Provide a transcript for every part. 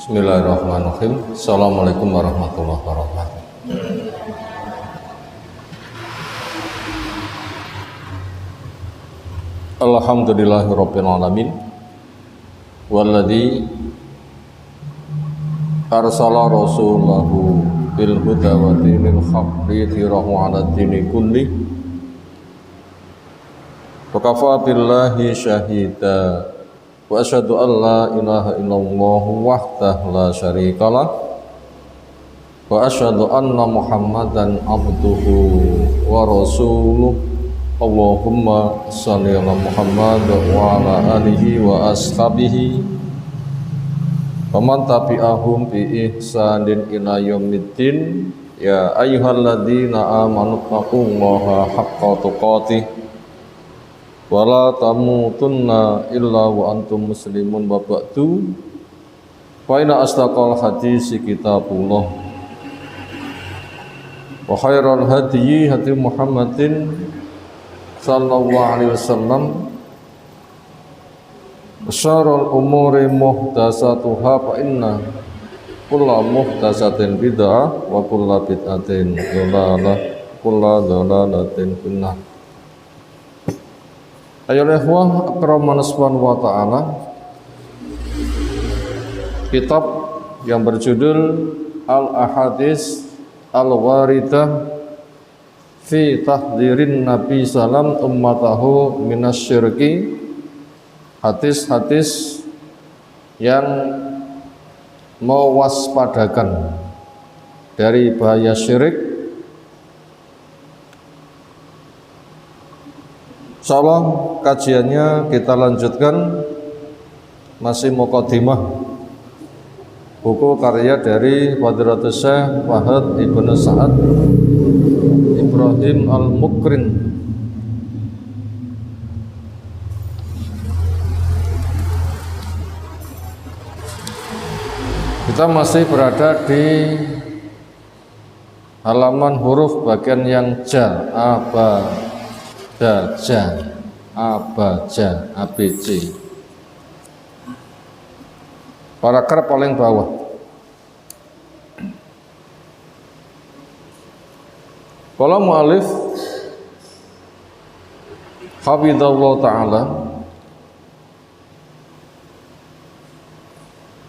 Bismillahirrahmanirrahim. Assalamualaikum warahmatullahi wabarakatuh. Alhamdulillahirabbil alamin. Walladzi arsala rasulahu bil huda wa dinil haqqi liyudhhirahu 'alad dini kulli. Wa kafa billahi syahida. Wa asyhadu an la ilaha illallah wahdahu la syarikalah wa asyhadu anna Muhammadan abduhu wa rasuluh. Allahumma shalli ala Muhammad wa ala alihi wa ashabihi wa man tabi'ahum bi ihsanin ila yaumiddin. Ya ayyuhalladzina amanu taqullaha haqqa tuqatih wa la tamutunna illa wa antum muslimun. Wa ba'du, fa inna asdaqal hadisi kitabullah wa khairal hadyi hadi Muhammadin sallallahu alaihi wasallam wa syarrul umuri muhdatsatuha fa inna kulla muhdatsatin bid'ah wa kulla bid'atin dhalalah kulla dhalalatin finnar. Ayo ikhwah akraman subhanahu wa ta'ala, kitab yang berjudul Al-Ahadits Al-Waridah fi tahdzirin Nabi salam ummatahu minasyirki, hadis-hadis yang mewaspadakan dari bahaya syirik. Insyaallah kajiannya kita lanjutkan, masih muqaddimah buku karya dari Fadilatul Syekh Fahad Ibn Sa'ad Ibrahim Al-Mukrin. Kita masih berada di halaman huruf bagian yang ja, ja, ABC. Paragraf paling bawah. Qala mu'alif hafidhallahu ta'ala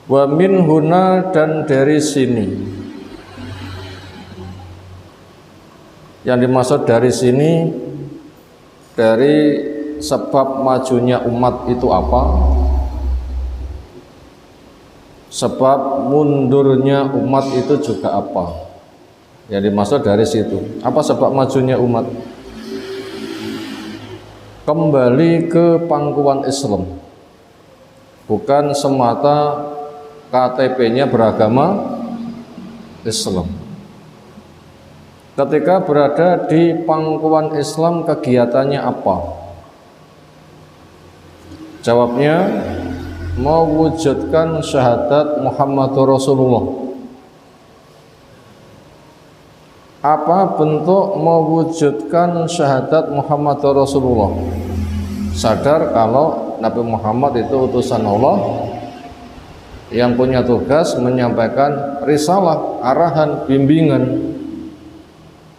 wa min huna, dan dari sini. Yang dimaksud dari sini, dari sebab majunya umat itu apa, sebab mundurnya umat itu juga apa. Yang dimaksud dari situ, apa sebab majunya umat? Kembali ke pangkuan Islam, bukan semata KTP-nya beragama Islam. Ketika berada di pangkuan Islam, kegiatannya apa? Jawabnya, mewujudkan syahadat Muhammadur Rasulullah. Apa bentuk mewujudkan syahadat Muhammadur Rasulullah? Sadar kalau Nabi Muhammad itu utusan Allah yang punya tugas menyampaikan risalah, arahan, bimbingan,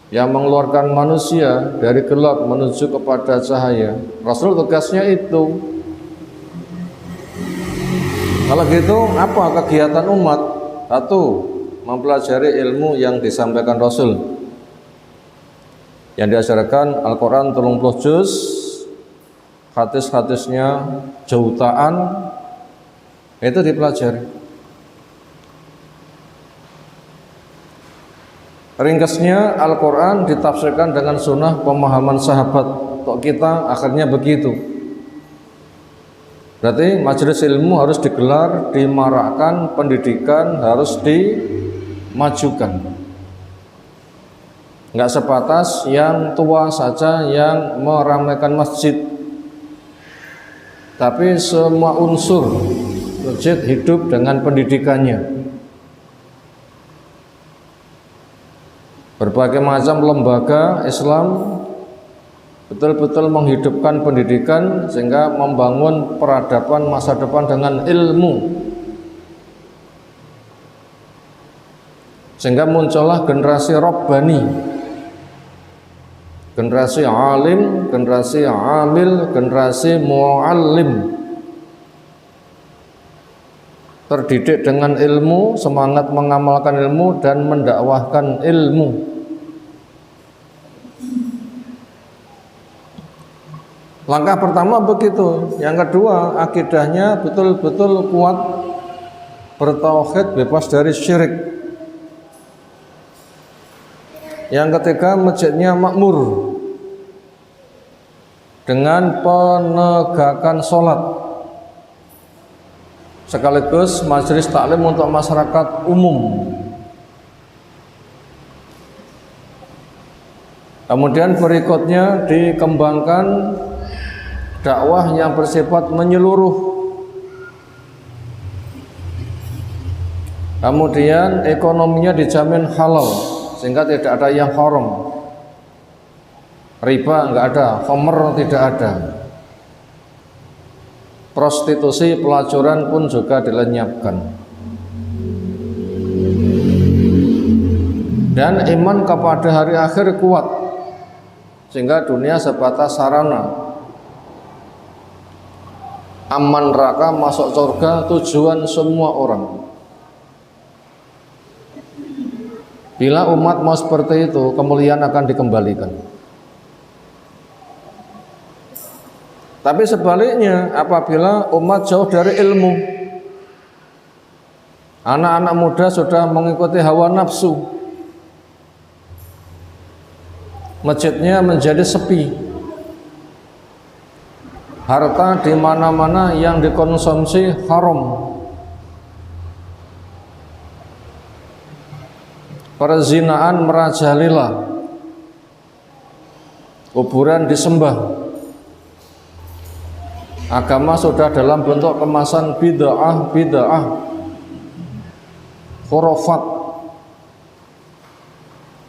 yang mengeluarkan manusia dari gelap menuju kepada cahaya. Rasul tugasnya itu. Kalau gitu, apa kegiatan umat? Satu, mempelajari ilmu yang disampaikan Rasul, yang diajarkan Al-Quran 30 juz, hadis-hadisnya jutaan, itu dipelajari. Ringkasnya Al-Quran ditafsirkan dengan sunnah pemahaman sahabat. Untuk kita akhirnya begitu. Berarti majelis ilmu harus digelar, dimarakkan, pendidikan harus dimajukan. Enggak sebatas yang tua saja yang meramaikan masjid, tapi semua unsur masjid hidup dengan pendidikannya. Berbagai macam lembaga Islam betul-betul menghidupkan pendidikan sehingga membangun peradaban masa depan dengan ilmu. Sehingga muncullah generasi Rabbani, generasi alim, generasi amil, generasi muallim, terdidik dengan ilmu, semangat mengamalkan ilmu dan mendakwahkan ilmu. Langkah pertama begitu. Yang kedua, akidahnya betul-betul kuat, bertauhid, bebas dari syirik. Yang ketiga, masjidnya makmur dengan penegakan sholat, sekaligus majelis taklim untuk masyarakat umum. Kemudian berikutnya dikembangkan dakwah yang bersifat menyeluruh. Kemudian ekonominya dijamin halal, sehingga tidak ada yang haram. Riba enggak ada, khamr tidak ada. Prostitusi, pelacuran pun juga dilenyapkan. Dan iman kepada hari akhir kuat, sehingga dunia sebatas sarana. Aman neraka, masuk surga, tujuan semua orang. Bila umat mau seperti itu, kemuliaan akan dikembalikan. Tapi sebaliknya, apabila umat jauh dari ilmu, anak-anak muda sudah mengikuti hawa nafsu, masjidnya menjadi sepi, harta di mana-mana yang dikonsumsi haram, perzinaan merajalela, kuburan disembah, agama sudah dalam bentuk kemasan bid'ah, khurafat,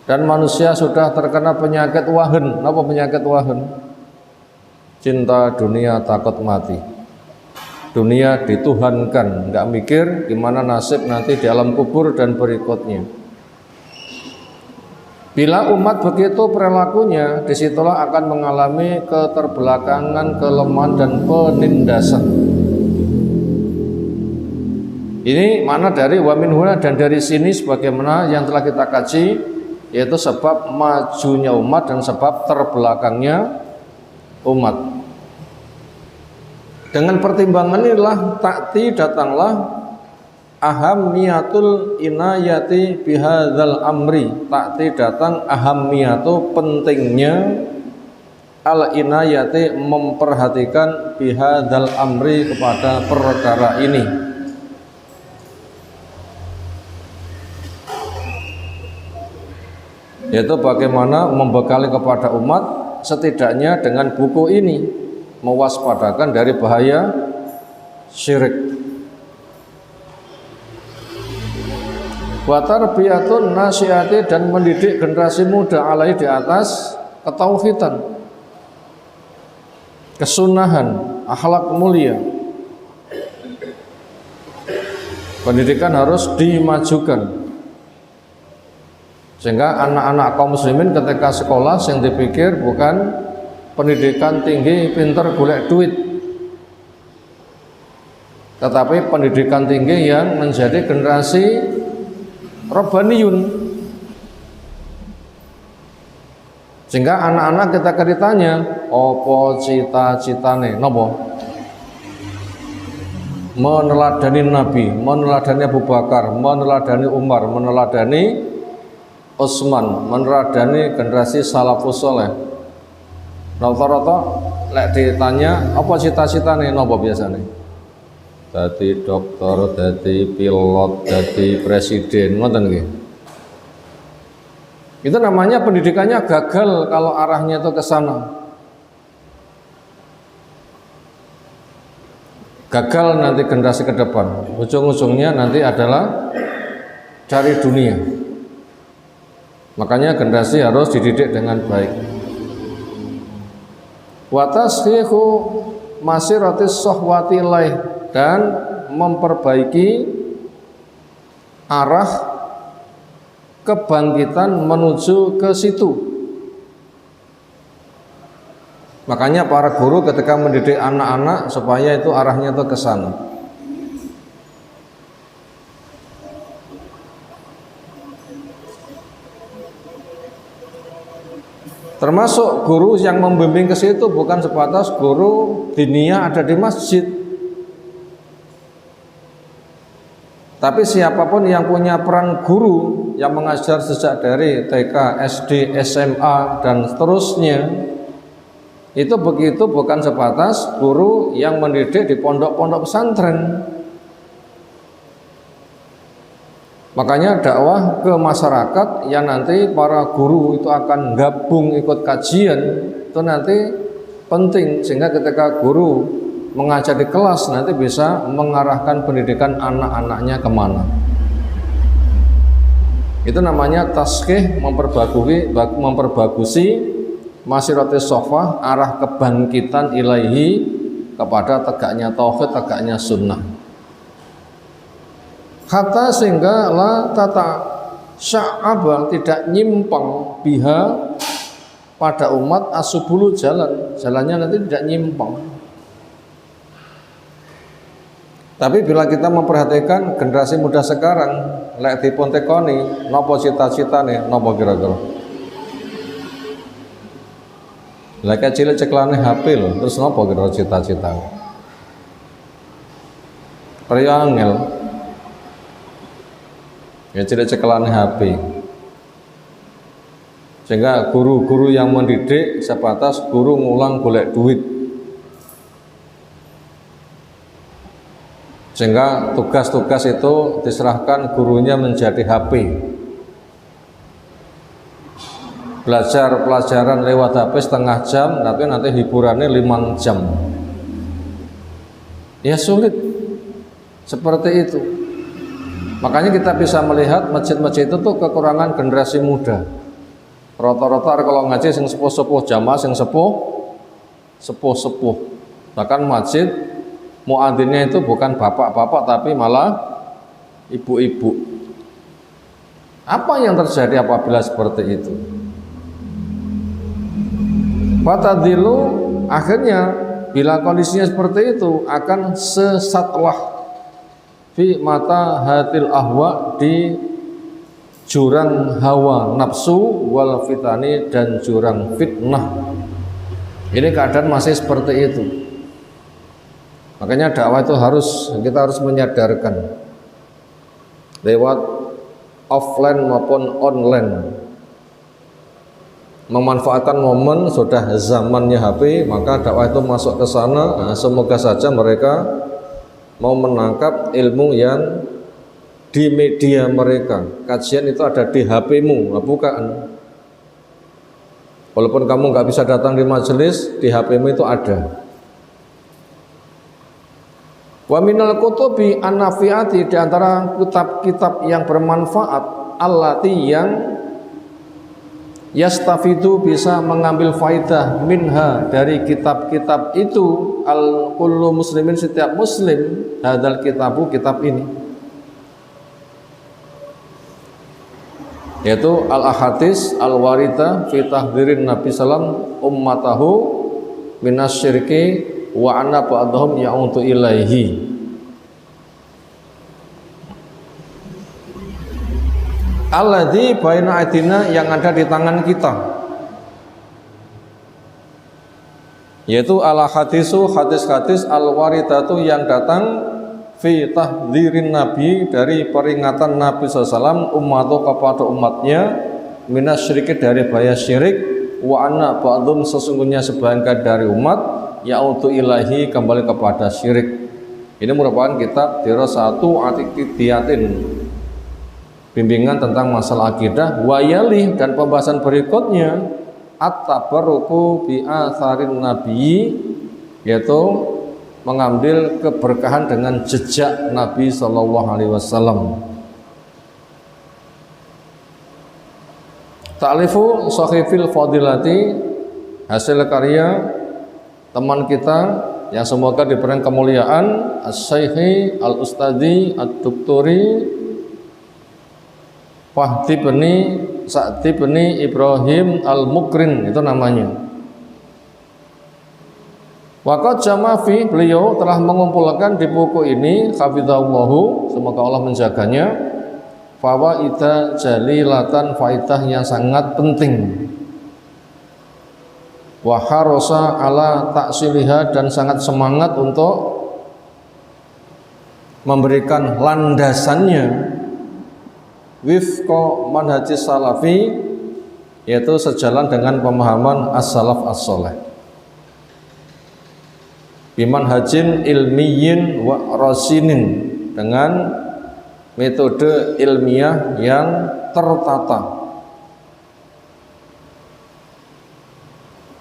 dan manusia sudah terkena penyakit wahan. Apa penyakit wahan? Cinta dunia, takut mati. Dunia dituhankan, nggak mikir gimana nasib nanti di alam kubur dan berikutnya. Bila umat begitu perilakunya, disitulah akan mengalami keterbelakangan, kelemahan dan penindasan. Ini mana dari wa min huna, dan dari sini sebagaimana yang telah kita kaji, yaitu sebab majunya umat dan sebab terbelakangnya umat. Dengan pertimbangan inilah ta'ti, datanglah ahammiyatul inayati bihadzal amri. Ta'ti datang ahammiyatu, pentingnya, al inayati memperhatikan bihadzal amri, kepada perkara ini. Yaitu bagaimana membekali kepada umat setidaknya dengan buku ini, mewaspadakan dari bahaya syirik. Wa tarbiyatun nasiati, dan mendidik generasi muda alai, di atas ketauhidan, kesunahan, akhlak mulia. Pendidikan harus dimajukan, sehingga anak-anak kaum muslimin ketika sekolah yang dipikir bukan pendidikan tinggi, pinter, golek duit, tetapi pendidikan tinggi yang menjadi generasi Rabbaniyun. Sehingga anak-anak kita ditanya, opo cita-citane, nopo? Meneladani Nabi, meneladani Abu Bakar, meneladani Umar, meneladani Utsman, meneladani generasi salafus saleh. Rata-rata lek ditanya apa cita-citane, nopo biasane? Dadi dokter, dadi pilot, dadi presiden, ngoten nggih. Itu namanya pendidikannya gagal kalau arahnya itu ke sana. Gagal nanti generasi ke depan. Ujung-ujungnya nanti adalah cari dunia. Makanya generasi harus dididik dengan baik. Wa tashihu masiratis sahwati ilaih, dan memperbaiki arah kebangkitan menuju ke situ. Makanya para guru ketika mendidik anak-anak supaya itu arahnya itu ke sana. Termasuk guru yang membimbing ke situ bukan sebatas guru diniyah ada di masjid. Tapi siapapun yang punya peran guru yang mengajar sejak dari TK, SD, SMA dan seterusnya, itu begitu bukan sebatas guru yang mendidik di pondok-pondok pesantren. Makanya dakwah ke masyarakat yang nanti para guru itu akan gabung ikut kajian itu nanti penting, sehingga ketika guru mengajar di kelas nanti bisa mengarahkan pendidikan anak-anaknya kemana. Itu namanya tazkiyah, memperbagusi masyaratis sofah, arah kebangkitan ilahi kepada tegaknya tauhid, tegaknya sunnah. Kata sehingga la tata sya'aba, tidak nyimpang biha pada umat asubulu, jalannya nanti tidak nyimpang. Tapi bila kita memperhatikan generasi muda sekarang, lek dipun tekoni napa cita-citane, napa kira-kira? Lek cilik ceklane HP lho, terus napa kira cita-citane? Priangel. Ya cilik ceklane HP. Sehingga guru-guru yang mendidik sebatas guru ngulang golek duit. Sehingga tugas-tugas itu diserahkan gurunya menjadi HP. Belajar pelajaran lewat HP setengah jam, tapi nanti hiburannya 5 jam. Ya sulit seperti itu. Makanya kita bisa melihat masjid-masjid itu tuh kekurangan generasi muda. Rata-rata kalau ngaji sing sepuh-sepuh, jamaah sing sepuh-sepuh. Bahkan masjid muadzinnya itu bukan bapak-bapak tapi malah ibu-ibu. Apa yang terjadi apabila seperti itu? Fatadilu, akhirnya bila kondisinya seperti itu akan sesatlah fi mata hatil ahwa, di jurang hawa nafsu wal fitani, dan jurang fitnah. Ini keadaan masih seperti itu. Makanya dakwah itu kita harus menyadarkan lewat offline maupun online, memanfaatkan momen sudah zamannya HP, maka dakwah itu masuk ke sana. Nah, semoga saja mereka mau menangkap ilmu yang di media mereka. Kajian itu ada di HP-mu, bukan. Walaupun kamu nggak bisa datang di majelis, di HP-mu itu ada. Wa minal kutubi an-nafiati, di antara kitab-kitab yang bermanfaat, allati yang yastafidu, bisa mengambil faidah minha, dari kitab-kitab itu, al kullu muslimin, setiap muslim, hadal kitabu, kitab ini, yaitu al ahadits al warida fi tahdhirin nabi sallam ummatahu minasyirki wa anna ba'dahum ya'udu ilaihi. Alladzi baina aidina, yang ada di tangan kita, yaitu al hadisu, hadis-hadis al waridatu, yang datang fi tahdhirin nabi, dari peringatan Nabi SAW ummatu, kepada umatnya, minasyirki, dari bahaya syirik, wa anna ba'dhum, sesungguhnya sebagian dari umat, ya'udu ilahi, kembali kepada syirik. Ini merupakan kitab dirasatu atiqidiyatin, bimbingan tentang masalah akidah. Wayali, dan pembahasan berikutnya at-tabarruku bi atharin nabi, yaitu mengambil keberkahan dengan jejak Nabi sallallahu alaihi wasallam. Ta'lifu Sahifil Fadilati, hasil karya teman kita yang semoga diberi kemuliaan, As-Syaikhi Al-Ustadi Ad-Doktori Fahdi bni Sa'di bni Ibrahim Al-Mukrin, itu namanya. Waqad jamafi, beliau telah mengumpulkan di buku ini, hafizahullahu, semoga Allah menjaganya, fawaida jalilatan, faidah yang sangat penting, wa harasa ala taksiliha, dan sangat semangat untuk memberikan landasannya, wifqa manhajis salafi, yaitu sejalan dengan pemahaman as-salaf as-soleh, bimanhajin ilmiyin wa rasinin, dengan metode ilmiah yang tertata,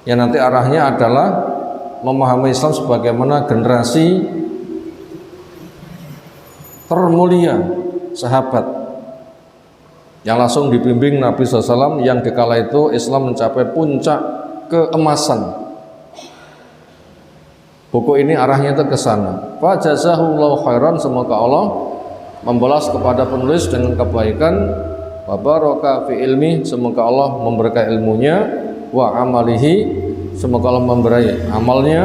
yang nanti arahnya adalah memahami Islam sebagaimana generasi termulia sahabat yang langsung dibimbing Nabi SAW, yang dikala itu Islam mencapai puncak keemasan. Buku ini arahnya itu ke sana. Fa jazahullahu khairan, semoga Allah membalas kepada penulis dengan kebaikan. Wa baraka fi ilmi, semoga Allah memberkahi ilmunya. Wa amalihi, semoga Allah memberkahi amalnya.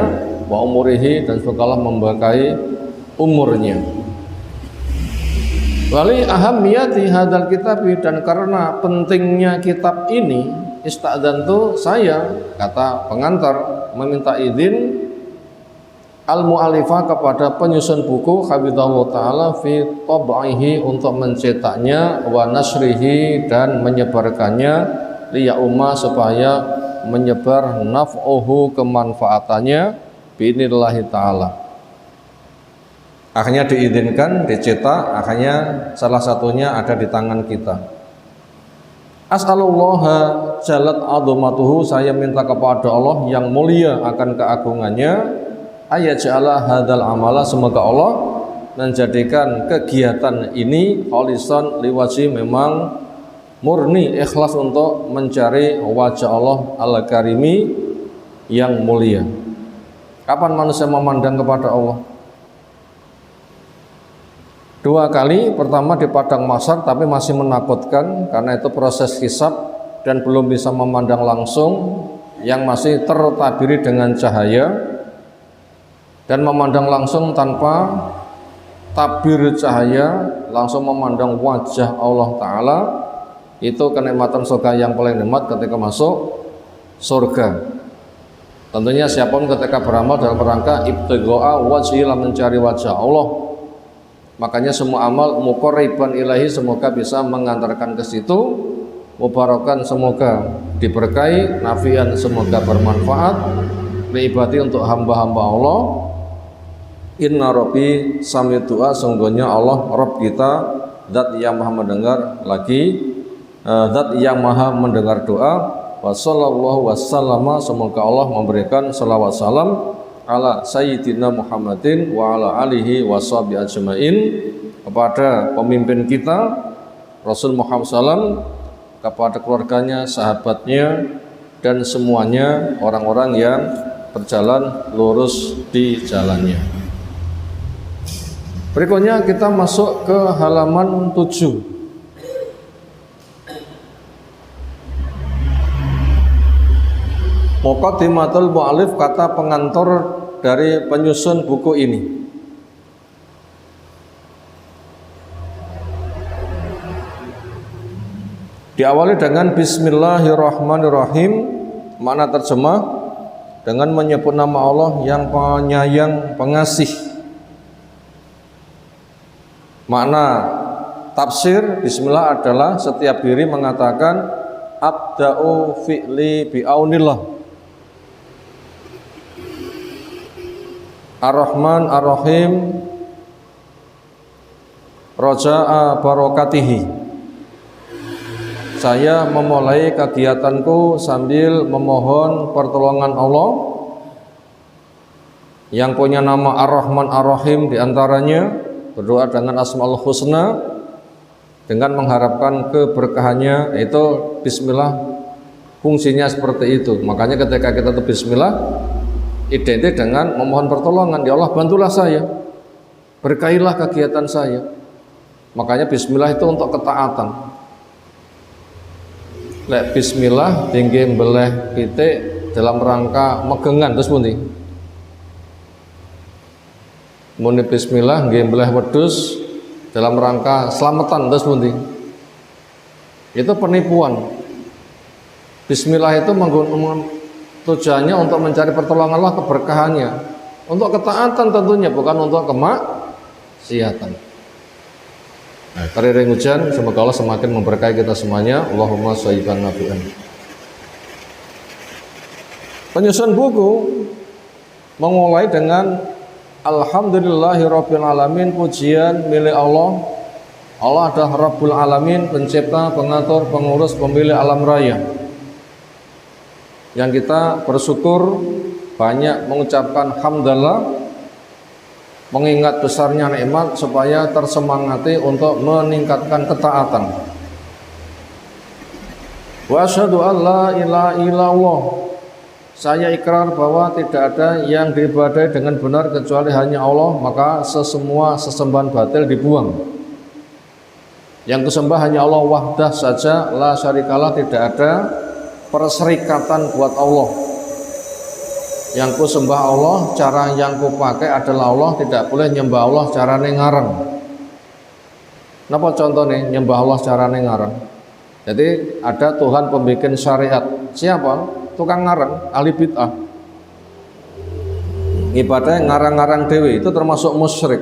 Wa umurihi, dan semoga Allah memberkahi umurnya. Wali ahammiyati hadal kitabi, dan karena pentingnya kitab ini, ista'dzantu, saya, kata pengantar, meminta izin al-mu'alifah, kepada penyusun buku, hafizahullah ta'ala, fi tab'ihi, untuk mencetaknya, wa nasrihi, dan menyebarkannya, liya umma, supaya menyebar naf'uhu, kemanfaatannya, bi'inillahi ta'ala. Akhirnya diizinkan, dicetak, akhirnya salah satunya ada di tangan kita. As'alullaha jalat azumatuhu, saya minta kepada Allah yang mulia akan keagungannya, ayaj'ala hadzal amala, semoga Allah menjadikan kegiatan ini khalisan liwajhi, memang murni ikhlas untuk mencari wajah Allah al-karimi, yang mulia. Kapan manusia memandang kepada Allah? Dua kali, pertama di padang mahsyar, tapi masih menakutkan karena itu proses hisab dan belum bisa memandang langsung, yang masih tertabiri dengan cahaya, dan memandang langsung tanpa tabir cahaya, langsung memandang wajah Allah Ta'ala, itu kenikmatan surga yang paling nikmat ketika masuk surga. Tentunya siapapun ketika beramal dalam rangka ibtigha'a wajhilah, mencari wajah Allah, makanya semua amal muqarriban ilahi, semoga bisa mengantarkan ke situ, mubarakan, semoga diberkahi, nafian, semoga bermanfaat, liibati, untuk hamba-hamba Allah. Inna rabbi sami du'a, sungguhnya Allah Rabb kita, zat yang maha mendengar, lagi zat yang maha mendengar doa. Wa sallallahu wasallama, semoga Allah memberikan salawat salam ala sayyidina Muhammadin wa ala alihi wa sahbihi ajmain, kepada pemimpin kita Rasul Muhammad SAW, kepada keluarganya, sahabatnya, dan semuanya orang-orang yang berjalan lurus di jalannya. Berikutnya kita masuk ke halaman 7. Muqaddimatul mu'alif, kata pengantar dari penyusun buku ini. Diawali dengan Bismillahirrahmanirrahim. Makna terjemah, dengan menyebut nama Allah yang penyayang, pengasih. Makna tafsir Bismillah adalah setiap diri mengatakan abda'u fi'li bi'aunillah. Ar-Rahman Ar-Rahim, Raja'a barokatihi. Saya memulai kegiatanku sambil memohon pertolongan Allah yang punya nama Ar-Rahman Ar-Rahim, diantaranya berdoa dengan Asmaul Husna dengan mengharapkan keberkahannya, itu Bismillah fungsinya seperti itu. Makanya ketika kita tuh Bismillah identik dengan memohon pertolongan, ya Allah bantulah saya, berkailah kegiatan saya. Makanya Bismillah itu untuk ketaatan. Lek bismillah tinggi beleh pitik dalam rangka megengan terus pundi? Muni bismillah nggih beleh wedhus dalam rangka selamatan terus pundi? Itu penipuan. Bismillah itu tujuannya untuk mencari pertolongan Allah, keberkahannya, untuk ketaatan tentunya, bukan untuk kemaksiatan. Teriring hujan, semoga Allah semakin memberkahi kita semuanya. Allahumma shayyiban nafi'an. Penyusun buku memulai dengan Alhamdulillahirabbil alamin, pujian milik Allah. Allah adalah Rabbul Alamin, pencipta, pengatur, pengurus, pemilik alam raya. Yang kita bersyukur, banyak mengucapkan hamdalah, mengingat besarnya nikmat supaya tersemangati untuk meningkatkan ketaatan. Wa asyhadu an la ilaha illallah. Saya ikrar bahwa tidak ada yang diibadahi dengan benar kecuali hanya Allah, maka sesemua sesembahan batil dibuang. Yang kusembah hanya Allah wahdah saja, la syarikalah, tidak ada perserikatan buat Allah. Yang ku sembah Allah, cara yang ku pakai adalah Allah, tidak boleh nyembah Allah carane ngarang. Napa contohnya nyembah Allah carane ngarang? Jadi ada Tuhan pembikin syariat. Siapa? Tukang ngarang, ahli bid'ah. Ibadahnya ngarang-ngarang dewi, itu termasuk musyrik.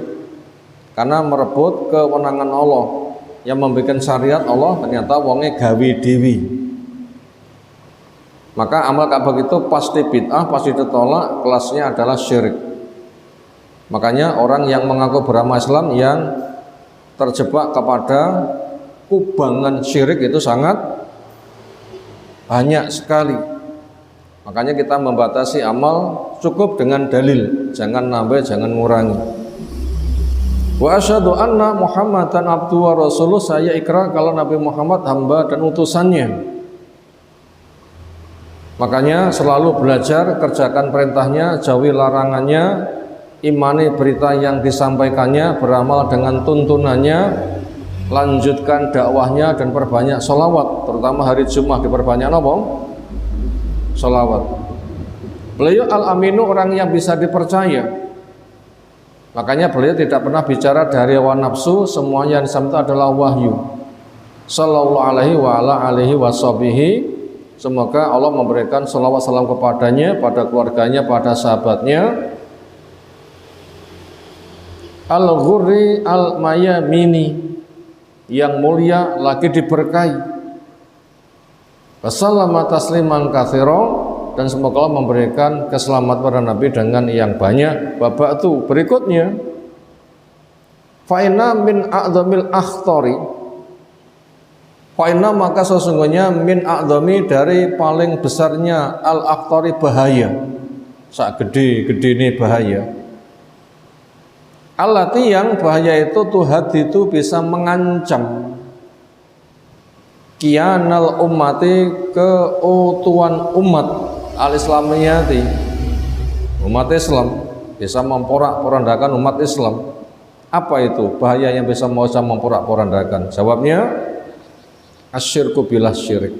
Karena merebut kewenangan Allah. Yang membikin syariat Allah ternyata wonge gawe dewi. Maka amal kabeh itu pasti bid'ah, pasti ditolak, kelasnya adalah syirik. Makanya orang yang mengaku beragama Islam yang terjebak kepada kubangan syirik itu sangat banyak sekali. Makanya kita membatasi amal cukup dengan dalil, jangan nambah, jangan ngurangi. Wa asyhadu anna Muhammadan abduhu wa rasuluh, saya ikrar kalau Nabi Muhammad hamba dan utusannya. Makanya selalu belajar, kerjakan perintahnya, jauhi larangannya, imani berita yang disampaikannya, beramal dengan tuntunannya, lanjutkan dakwahnya dan perbanyak sholawat, terutama hari Jumat diperbanyak apa? Sholawat. Beliau al-aminu, orang yang bisa dipercaya. Makanya beliau tidak pernah bicara dari hawa nafsu, semuanya yang disampaikan adalah wahyu. Sallallahu alaihi wa ala alihi washabihi. Semoga Allah memberikan salawat salam kepadanya, pada keluarganya, pada sahabatnya. Al-ghurri al-mayamini, yang mulia lagi diberkahi. Wassalamu tasliman katsira, dan semoga Allah memberikan keselamatan pada Nabi dengan yang banyak. Babak itu berikutnya, fa inna min a'dzamil akhtari, Fa'inna, maka sesungguhnya min a'dzami, dari paling besarnya al-akhtari, bahaya. Sak gede-gede ini bahaya. Allati, yang bahaya itu tuhad itu bisa mengancam kianal ummati, keutuhan umat al-islamiyati, umat Islam, bisa memporak-porandakan umat Islam. Apa itu bahaya yang bisa memporak-porandakan? Jawabnya asyirku bilah syirik.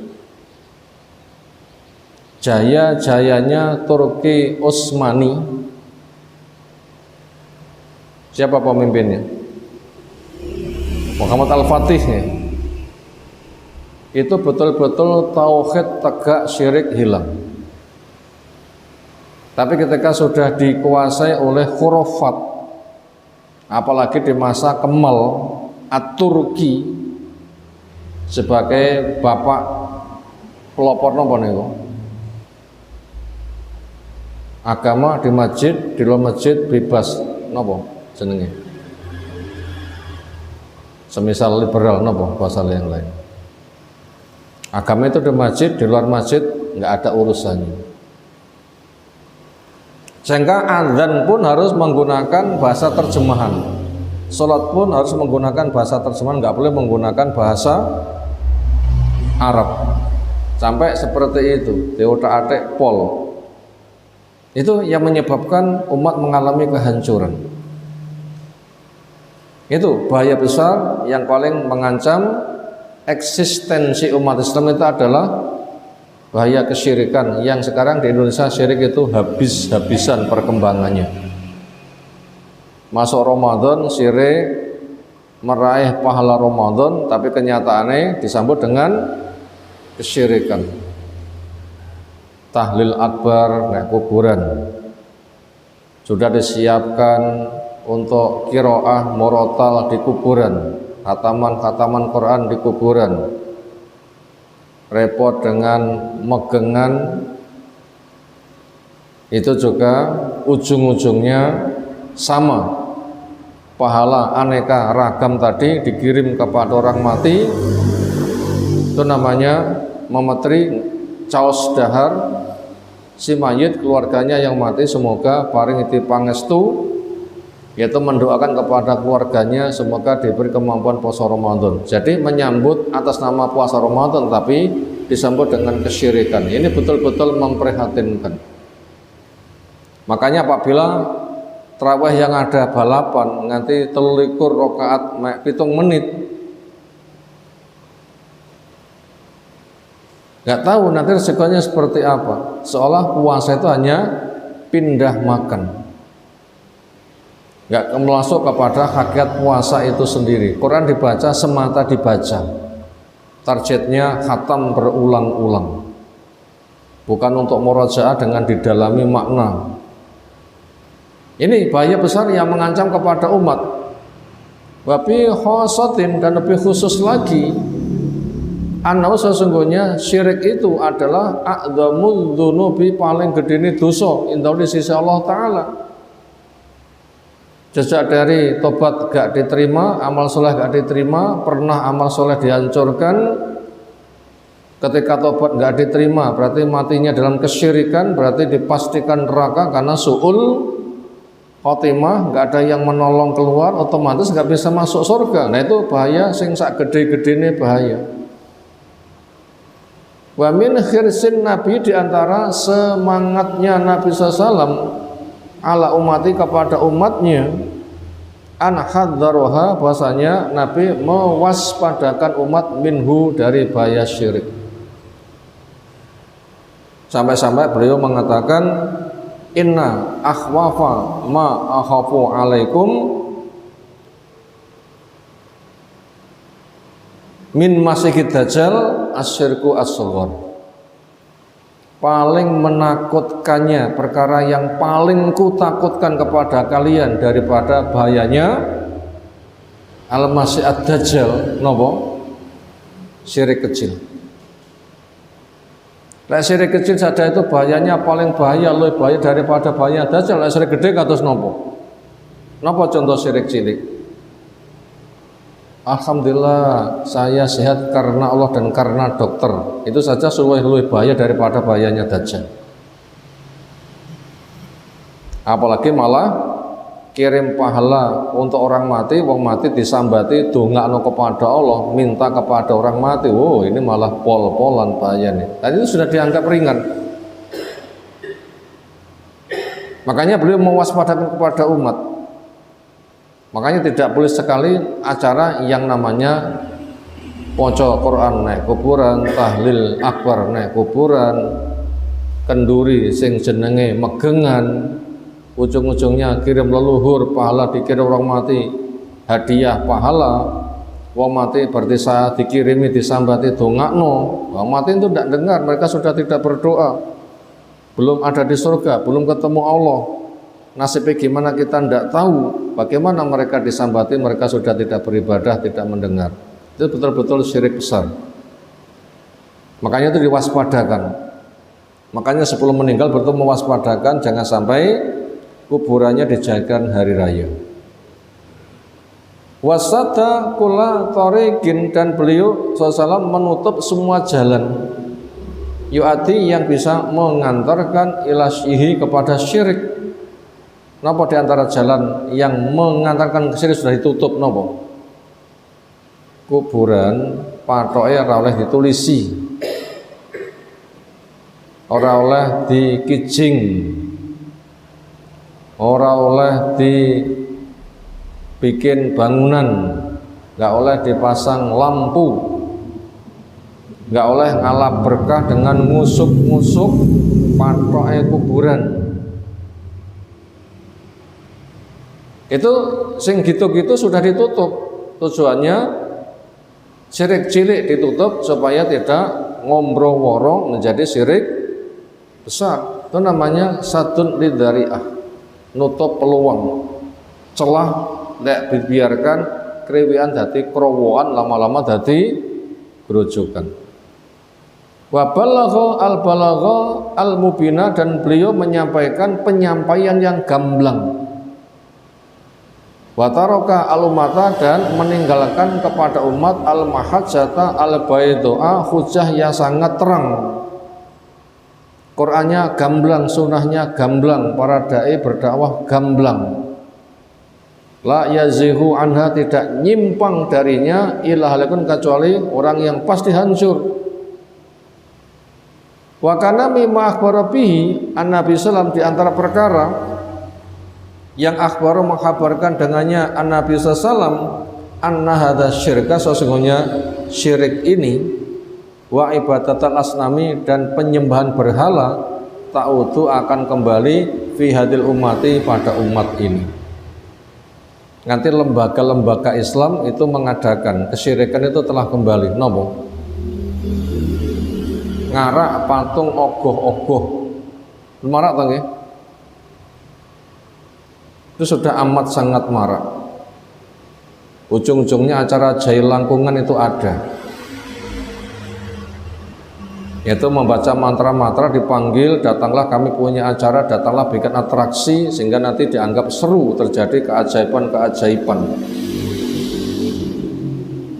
Jaya-jayanya Turki Utsmani. Siapa pemimpinnya? Muhammad Al-Fatih. Itu betul-betul tauhid tegak, syirik hilang. Tapi ketika sudah dikuasai oleh khurafat, apalagi di masa Kemal At-Turki sebagai bapak pelopor napa niku? Agama di masjid, di luar masjid bebas napa jenenge? Semisal liberal napa bahasa yang lain. Agama itu di masjid, di luar masjid nggak ada urusannya. Sehingga azan pun harus menggunakan bahasa terjemahan. Salat pun harus menggunakan bahasa terjemahan, nggak boleh menggunakan bahasa Arab. Sampai seperti itu, teotak-atik pol. Itu yang menyebabkan umat mengalami kehancuran. Itu bahaya besar yang paling mengancam eksistensi umat Islam itu adalah bahaya kesyirikan yang sekarang di Indonesia syirik itu habis-habisan perkembangannya. Masuk Ramadan syirik, meraih pahala Ramadan, tapi kenyataannya disambut dengan kesyirikan. Tahlil akbar naik kuburan, sudah disiapkan untuk qiraah murattal di kuburan, khataman Quran di kuburan, repot dengan megengan, itu juga ujung-ujungnya sama, pahala aneka ragam tadi dikirim kepada orang mati. Itu namanya memetri caos dahar si mayit, keluarganya yang mati, semoga paring iti pangestu, yaitu mendoakan kepada keluarganya semoga diberi kemampuan puasa Ramadan. Jadi menyambut atas nama puasa Ramadan tapi disambut dengan kesyirikan. Ini betul-betul memprihatinkan. Makanya apabila tarawih yang ada balapan nganti 23 rakaat 7 menit, nggak tahu nanti resikonya seperti apa. Seolah puasa itu hanya pindah makan, nggak masuk kepada hakikat puasa itu sendiri. Quran dibaca semata dibaca, targetnya khatam berulang-ulang, bukan untuk murojaah dengan didalami makna. Ini bahaya besar yang mengancam kepada umat. Wabi khosotin, dan lebih khusus lagi, sesungguhnya syirik itu adalah a'dzamul dzunubi, paling gede ini dosa indah di sisi Allah Ta'ala. Jejak dari tobat gak diterima, amal soleh gak diterima, pernah amal soleh dihancurkan. Ketika tobat gak diterima berarti matinya dalam kesyirikan, berarti dipastikan neraka karena su'ul khotimah, gak ada yang menolong keluar, otomatis gak bisa masuk surga. Nah itu bahaya, sing sak gede-gede ini bahaya. Wa min khirsin Nabi, diantara semangatnya Nabi SAW ala umati, kepada umatnya, an hadzaroha, bahasanya Nabi mewaspadakan umat minhu, dari bahaya syirik. Sampai-sampai beliau mengatakan, inna akhwafa ma akhafu alaikum min masihid dajjal asyirku as-sughar. Paling menakutkannya, perkara yang paling kutakutkan kepada kalian daripada bahayanya al-masih ad-dajjal, nopo? Syirik kecil. Lek syirik kecil saja itu bahayanya paling bahaya, lebih bahaya daripada bahaya dajjal. Lek syirik gede kados nopo? Nopo contoh syirik cilik? Alhamdulillah saya sehat karena Allah dan karena dokter. Itu saja lebih bahaya daripada bahayanya dajjal. Apalagi malah kirim pahala untuk orang mati, wong mati disambati dongakno kepada Allah, minta kepada orang mati. Oh, ini malah pol-polan bahayanya. Tadi itu sudah dianggap ringan. Makanya beliau mewaspadakan kepada umat. Makanya tidak boleh sekali acara yang namanya poco Quran naik kuburan, tahlil akbar naik kuburan, kenduri sing jenenge megengan, ujung-ujungnya kirim leluhur, pahala dikirim orang mati, hadiah pahala. Wong mati berarti saya dikirimi, disambati dongakno. Wong mati itu tidak dengar, mereka sudah tidak berdoa, belum ada di surga, belum ketemu Allah. Nasibnya gimana kita tidak tahu. Bagaimana mereka disambati, mereka sudah tidak beribadah, tidak mendengar. Itu betul-betul syirik besar. Makanya itu diwaspadakan. Makanya sebelum meninggal betul mewaspadakan, jangan sampai kuburannya dijadikan hari raya. Wasada kula tariqin, dan beliau SAW menutup semua jalan yu'ati, yang bisa mengantarkan ila syihi, kepada syirik. Napa diantara jalan yang mengantarkan ke syirik sudah ditutup? Napa? Kuburan patoke ora oleh ditulisi, ora oleh dikijing, ora oleh dibikin bangunan, nggak oleh dipasang lampu, nggak oleh ngalap berkah dengan ngusuk-ngusuk patoknya kuburan. Itu sing gitu-gitu sudah ditutup. Tujuannya syirik cilik ditutup supaya tidak ngombro-woro menjadi syirik besar. Itu namanya sadun lidzari'ah, nutup peluang, celah nek dibiarkan kriwian dadi krowoan, lama-lama dadi grojokan. Wa balagha al-mubina, dan beliau menyampaikan penyampaian yang gamblang. Wa taraka al-umata, dan meninggalkan kepada umat al-mahajjata al-baydoa, hujah yang sangat terang. Qur'annya gamblang, sunnahnya gamblang, para dai berdakwah gamblang. La yazihu anha, tidak nyimpang darinya illa halikun, kecuali orang yang pasti hancur. Wa kana mimma akhbara bihi an-nabi sallam, di antara perkara yang akhbaru menghabarkan dengannya an-nabi sallam, anna hadza syirka, sesungguhnya syirik ini, wa ibadatul asnami, dan penyembahan berhala, ta'udu akan kembali fi hadil ummati, pada umat ini. Nanti lembaga-lembaga Islam itu mengadakan kesyirikan itu telah kembali. Nopo? Ngarak patung ogoh-ogoh, marak toh nggih? Itu sudah amat sangat marak. Ujung-ujungnya acara jahil langkungan itu ada, yaitu membaca mantra-mantra, dipanggil, datanglah kami punya acara, datanglah bikin atraksi, sehingga nanti dianggap seru, terjadi keajaiban-keajaiban,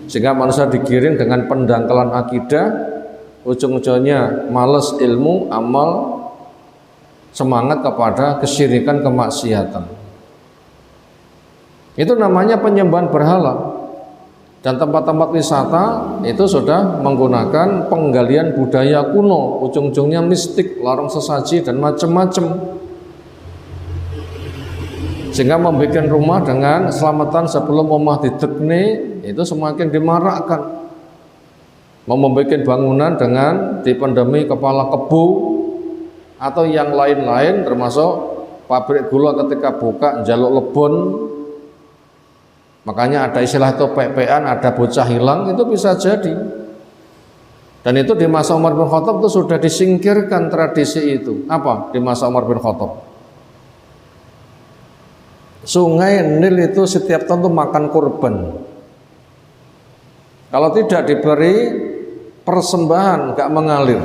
sehingga manusia digiring dengan pendangkalan akidah. Ujung-ujungnya males ilmu, amal, semangat kepada kesyirikan, kemaksiatan. Itu namanya penyembahan berhala. Dan tempat-tempat wisata itu sudah menggunakan penggalian budaya kuno, ujung-ujungnya mistik, larung sesaji, dan macam-macam, sehingga membuat rumah dengan selamatan sebelum rumah didekne itu semakin dimarakkan. Membuat bangunan dengan dipendemi kepala kebu atau yang lain-lain, termasuk pabrik gula ketika buka njaluk lebon. Makanya ada istilah itu PPN, ada bocah hilang, itu bisa jadi. Dan itu di masa Umar bin Khattab itu sudah disingkirkan tradisi itu. Apa di masa Umar bin Khattab? Sungai Nil itu setiap tahun itu makan kurban. Kalau tidak diberi persembahan, gak mengalir.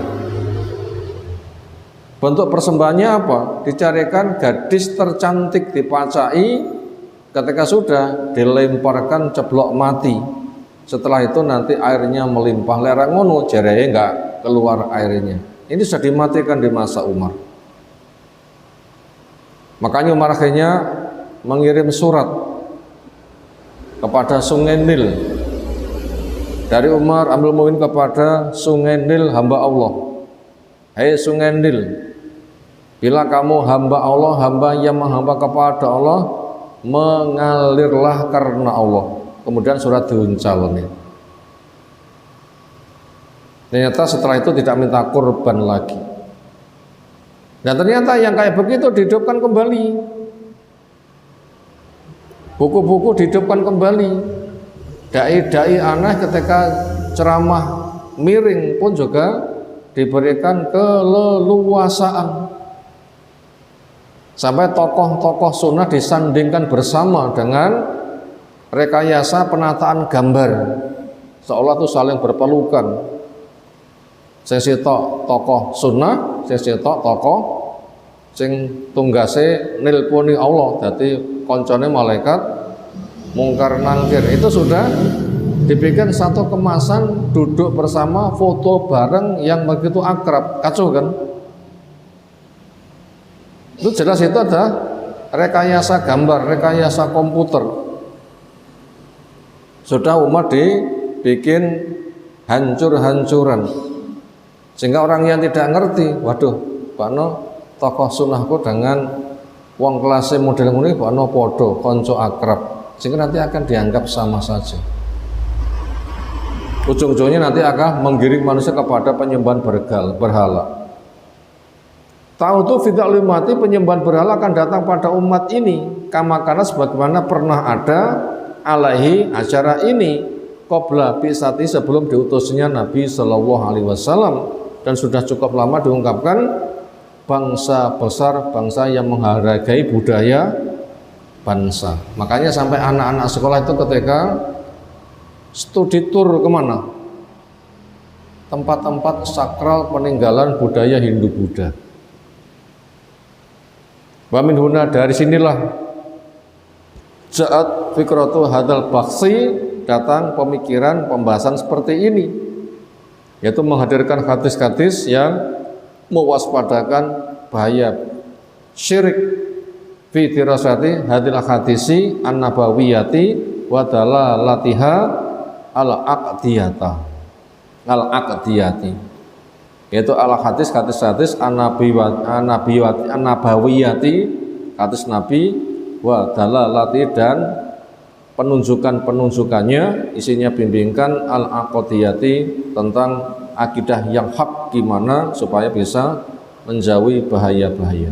Bentuk persembahannya apa? Dicarikan gadis tercantik, dipacai, ketika sudah dilemparkan ceblok mati. Setelah itu nanti airnya melimpah. Lerang ngono jareye enggak keluar airnya. Ini sudah dimatikan di masa Umar. Makanya Umar akhirnya mengirim surat kepada Sungai Nil. Dari Umar Amirul Mukminin kepada Sungai Nil, hamba Allah. Hei Sungai Nil, bila kamu hamba Allah, hamba yang menghamba kepada Allah, mengalirlah karena Allah. Kemudian surat diuncal nih. Ternyata setelah itu tidak minta kurban lagi. Dan ternyata yang kayak begitu dihidupkan kembali. Buku-buku dihidupkan kembali. Dai-dai aneh ketika ceramah miring pun juga diberikan keleluasaan. Sampai tokoh-tokoh sunnah disandingkan bersama dengan rekayasa penataan gambar, seolah itu saling berpelukan. Sing sitok tokoh sunnah, sing sitok tokoh sing tunggase nilpuni Allah, dadi koncone malaikat mungkar nangkir. Itu sudah dibikin satu kemasan, duduk bersama, foto bareng yang begitu akrab. Kacau kan? Itu jelas itu ada rekayasa gambar, rekayasa komputer. Sudah umat dibikin hancur-hancuran, sehingga orang yang tidak ngerti, waduh, Pakno tokoh sunnahku dengan wong kelasnya model ini Pakno podo, konco akrab, sehingga nanti akan dianggap sama saja. ujung-ujungnya nanti akan menggiring manusia kepada penyembahan berhala. Tahu tuh fitnah mati penyembahan berhala akan datang pada umat ini, karena sebagaimana pernah ada alaihi acara ini qabla bi'tsati sebelum diutusnya Nabi Shallallahu Alaihi Wasallam, dan sudah cukup lama diungkapkan bangsa besar, bangsa yang menghargai budaya bangsa. Makanya sampai anak-anak sekolah itu ketika studi tour kemana? Tempat-tempat sakral peninggalan budaya Hindu-Buddha. Wa min huna, dari sinilah ja'at fikratu hadal baksi, datang pemikiran pembahasan seperti ini, yaitu menghadirkan hadis-hadis yang mewaspadakan bahaya syirik fi dirasati hadil hadisi an-nabawiyati wa dalalatiha al-aqdiyati, yaitu hadis an-nabawiyati, hadis Nabi, wa dalalati, dan penunjukannya isinya bimbingan al-aqdiyati, tentang akidah yang hak, gimana supaya bisa menjauhi bahaya-bahaya.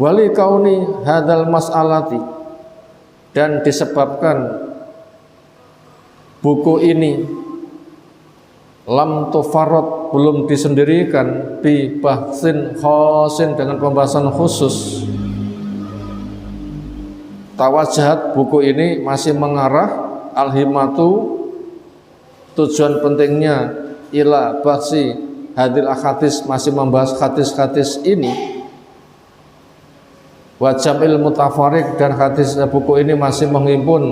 Wali kauni hadal mas'alati, dan disebabkan buku ini lam tufarrad, belum disendirikan, bi bahsin khosin, dengan pembahasan khusus. Tawajahat, buku ini masih mengarah al-himatu, tujuan pentingnya, ila bahsi hadil ahadis, masih membahas hadis-hadis ini, wa jam'il mutafarik, dan hadis buku ini masih menghimpun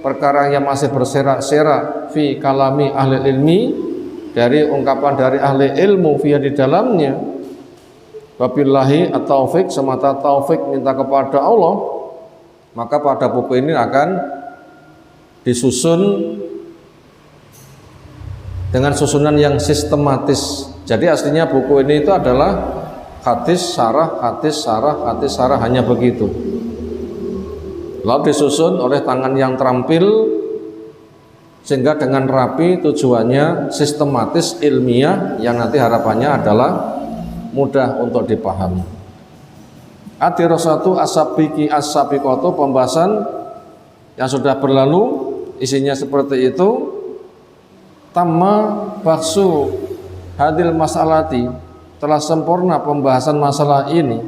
perkara yang masih berserak-serak fi kalami ahli ilmi, dari ungkapan dari ahli ilmu via di dalamnya. Wabillahi at-taufik, semata taufik minta kepada Allah, maka pada buku ini akan disusun dengan susunan yang sistematis. Jadi aslinya buku ini itu adalah hadis sarah, hanya begitu. Lalu disusun oleh tangan yang terampil, sehingga dengan rapi, tujuannya sistematis, ilmiah, yang nanti harapannya adalah mudah untuk dipahami. Adirosatu as-sabiqi as-sabiqatu, pembahasan yang sudah berlalu isinya seperti itu. Tamma baksu hadil masalati, telah sempurna pembahasan masalah ini,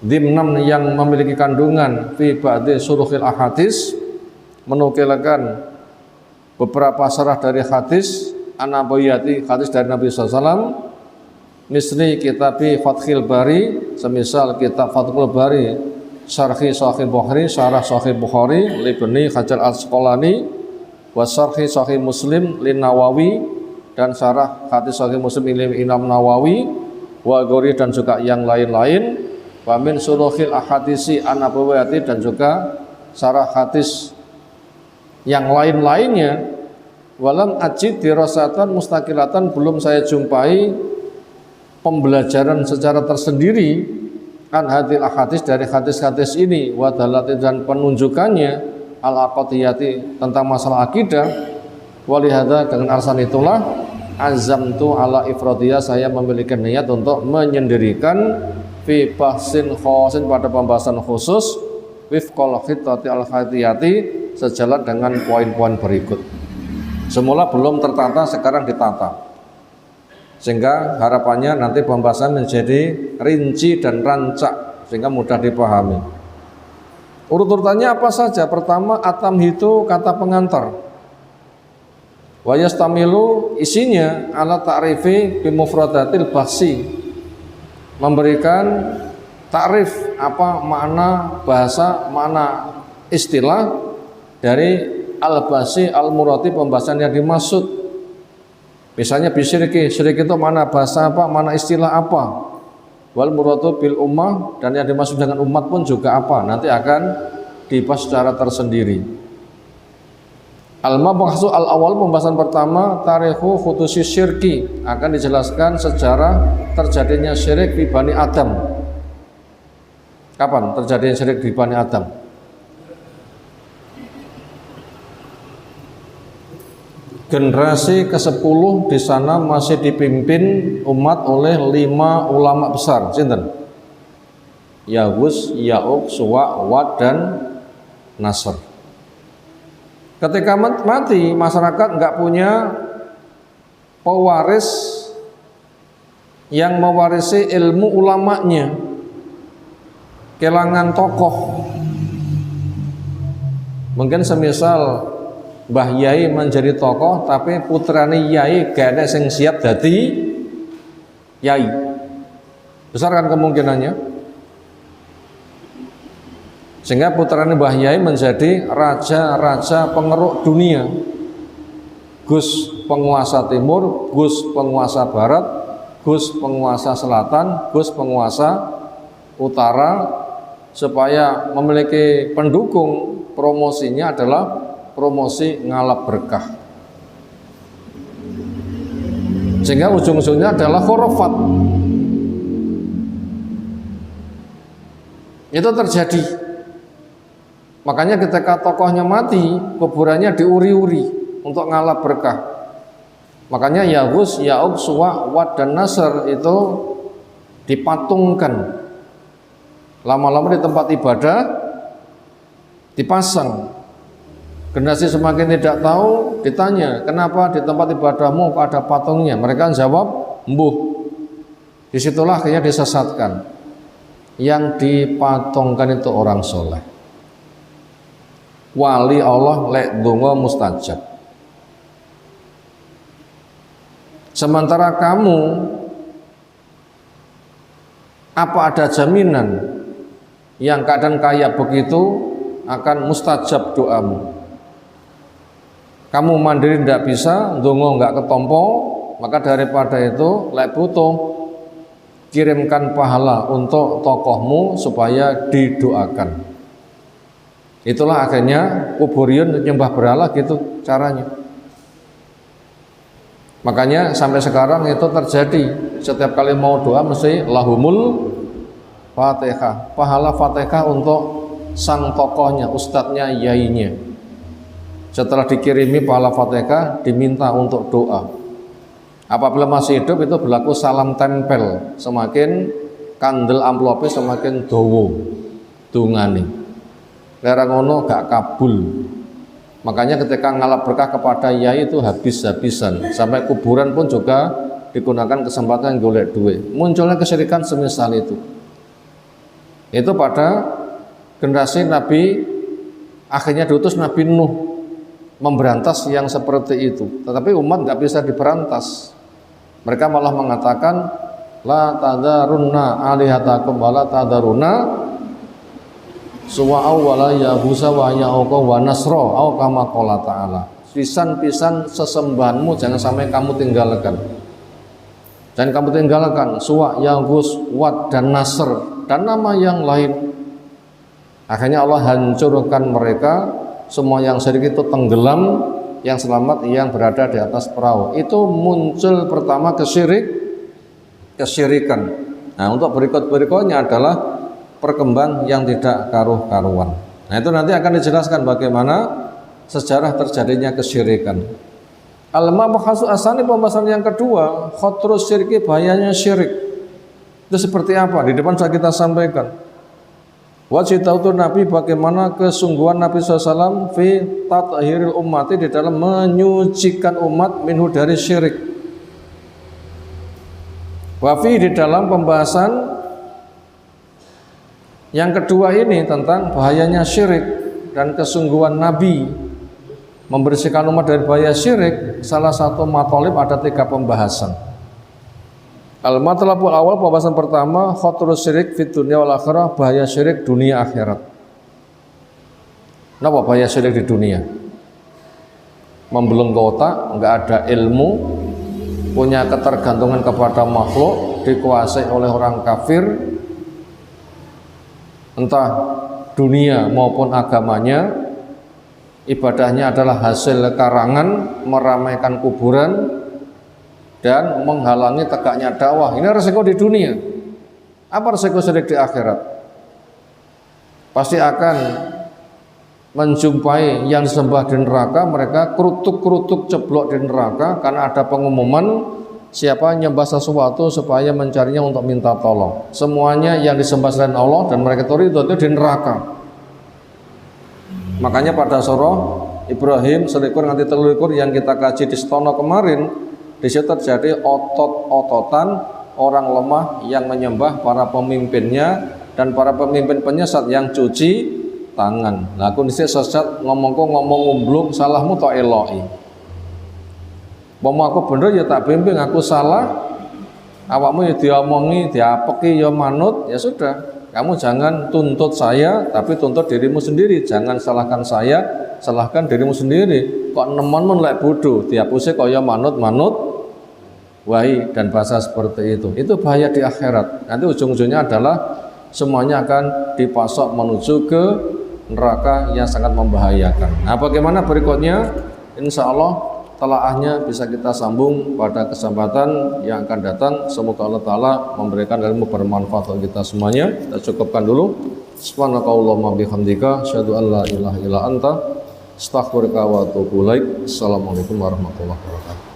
dimnan, yang memiliki kandungan fi ba'di suruhil ahadis, menukilkan beberapa syarah dari hadis an-nabawiyati, hadis dari Nabi SAW, misli kitabi Fathil Bari, semisal kitab Fathul Bari syarhi Sahih Bukhari, syarah Sahih Bukhari libni Hajar al-Asqalani, wa syarhi Sahih Muslim lin Nawawi, dan syarah hadis Sahih Muslim Imam Nawawi, wa gori, dan juga yang lain-lain, wa min suruhil ahadisi an-nabawiyati, dan juga syarah hadis yang lain-lainnya. Walam ajid dirasatan mustaqilatan, belum saya jumpai pembelajaran secara tersendiri an hadil ahadis, dari hadis-hadis ini, wa dalati, dan penunjukannya, al-aqdiyati, tentang masalah akidah. Walihada, dengan alasan itulah azamtu ala ifradiyah, saya memiliki niat untuk menyendirikan fi bahsin khosin, pada pembahasan khusus, wifqal khitati al-khatiyati, sejalan dengan poin-poin berikut. Semula belum tertata, sekarang ditata, sehingga harapannya nanti pembahasan menjadi rinci dan rancak, sehingga mudah dipahami. Urut-urutannya apa saja? Pertama, atamhitu, kata pengantar. Wa yastamilu, isinya ala ta'rifi bi mufradatil bahsi, memberikan takrif, apa makna bahasa, makna istilah dari al-bahsi al-murati, pembahasan yang dimaksud. Misalnya bisyiriki, syirik itu mana bahasa apa, mana istilah apa. Wal muradu bil ummah, dan yang dimaksud dengan umat pun juga apa, nanti akan dibahas secara tersendiri. Al-mabahsu al-awal, pembahasan pertama, tarikhu khutusi syirki, akan dijelaskan sejarah terjadinya syirik di Bani Adam. Kapan terjadinya syirik di Bani Adam? Generasi ke-10 di sana masih dipimpin umat oleh 5 ulama besar. Sinten? Yahus, Ya'uq, Suwa, Wad dan Nasr. Ketika mati, masyarakat nggak punya pewaris yang mewarisi ilmu ulamanya, kelangan tokoh. Mungkin semisal Mbah Yai menjadi tokoh, tapi putrane Yai gak ada yang siap dadi Yai. Besar kan kemungkinannya. Sehingga putrane Mbah Yai menjadi raja-raja pengeruk dunia. Gus penguasa timur, Gus penguasa barat, Gus penguasa selatan, Gus penguasa utara, supaya memiliki pendukung. Promosinya adalah promosi ngalap berkah, sehingga ujung-ujungnya adalah khurafat. Itu terjadi. Makanya ketika tokohnya mati, kuburannya diuri-uri untuk ngalap berkah. Makanya Yahus, Ya'uq, Suwa, Wad dan Nasr itu dipatungkan. Lama-lama di tempat ibadah dipasang. Generasi semakin tidak tahu, ditanya, kenapa di tempat ibadahmu ada patungnya? Mereka jawab, mbuh. Disitulah akhirnya disesatkan. Yang dipatungkan itu orang soleh, wali Allah, lek donga mustajab. Sementara kamu, apa ada jaminan yang keadaan kaya begitu akan mustajab doamu? Kamu mandiri tidak bisa, dongo nggak ketompo, maka daripada itu, lek butuh, kirimkan pahala untuk tokohmu supaya didoakan. Itulah akhirnya kuburiyun nyembah berhala gitu caranya. Makanya sampai sekarang itu terjadi, setiap kali mau doa mesti lahumul Fatihah, pahala Fatihah untuk sang tokohnya, ustadznya, yainya. Setelah dikirimi pahala Fatihah, diminta untuk doa. Apabila masih hidup itu berlaku salam tempel, semakin kandel amplopnya semakin dowo dungane. Lera ngono gak kabul. Makanya ketika ngalap berkah kepada yai itu habis-habisan. Sampai kuburan pun juga digunakan kesempatan golek duit. Munculnya kesyirikan semisal itu. Itu pada generasi Nabi, akhirnya diutus Nabi Nuh memberantas yang seperti itu. Tetapi umat nggak bisa diberantas. Mereka malah mengatakan la tadarunna alihatakum wa la tadarunna suwa'au wa la yabusa wa ya'uqa wa nasra au kama qala ta'ala. Pisan-pisan sesembahanmu jangan sampai kamu tinggalkan. Jangan kamu tinggalkan Suwa, Yaghus, Wad dan Nasr dan nama yang lain. Akhirnya Allah hancurkan mereka. Semua yang syirik itu tenggelam, yang selamat yang berada di atas perahu. Itu muncul pertama kesyirikan. Nah, untuk berikutnya adalah perkembang yang tidak karuh-karuan. Nah, itu nanti akan dijelaskan bagaimana sejarah terjadinya kesyirikan. Al-Mabhasu Asani, pembahasan yang kedua, khotrus syirki, bahayanya syirik. Itu seperti apa? Di depan sudah kita sampaikan. Wajib tahu Nabi bagaimana kesungguhan Nabi SAW fi tathhiril ummati, di dalam menyucikan umat minhu dari syirik. Wafi, di dalam pembahasan yang kedua ini tentang bahayanya syirik dan kesungguhan Nabi membersihkan umat dari bahaya syirik. Salah satu matolib ada 3 pembahasan. Al-matlabul awal, pembahasan pertama, khotrus syirik fit dunia wal akhirah, bahaya syirik dunia akhirat. Kenapa bahaya syirik di dunia? Membelenggu otak, nggak ada ilmu, punya ketergantungan kepada makhluk, dikuasai oleh orang kafir, entah dunia maupun agamanya, ibadahnya adalah hasil karangan, meramaikan kuburan, dan menghalangi tegaknya dakwah. Ini resiko di dunia. Apa resiko syirik di akhirat? Pasti akan menjumpai yang disembah di neraka, mereka kerutuk-kerutuk ceblok di neraka karena ada pengumuman siapa yang nyembah sesuatu supaya mencarinya untuk minta tolong. Semuanya yang disembah selain Allah dan mereka itu di neraka. Makanya pada surah Ibrahim selikur nganti telulikur yang kita kaji di Stono kemarin, di situ terjadi otot-ototan orang lemah yang menyembah para pemimpinnya dan para pemimpin penyesat yang cuci tangan. Lah aku dhisik sesat ngomong umbluk salahmu tok eloki. Pomo aku bener ya tak bimbing, aku salah. Awakmu ya diomongi, diapeki ya manut, ya sudah. Kamu jangan tuntut saya, tapi tuntut dirimu sendiri. Jangan salahkan saya, salahkan dirimu sendiri. Kok nemonmu lek bodoh, dihapusi kaya manut-manut wahi dan bahasa seperti itu. Itu bahaya di akhirat. Nanti ujung-ujungnya adalah semuanya akan dipasok menuju ke neraka yang sangat membahayakan. Nah, bagaimana berikutnya? Insya Allah telaahnya bisa kita sambung pada kesempatan yang akan datang. Semoga Allah Ta'ala memberikan ilmu bermanfaat untuk kita semuanya. Kita cukupkan dulu. Subhanakallahumma bihamdika asyhadu an la ilaha illa anta astaghfiruka wa atubu ilaik. Assalamualaikum warahmatullahi wabarakatuh.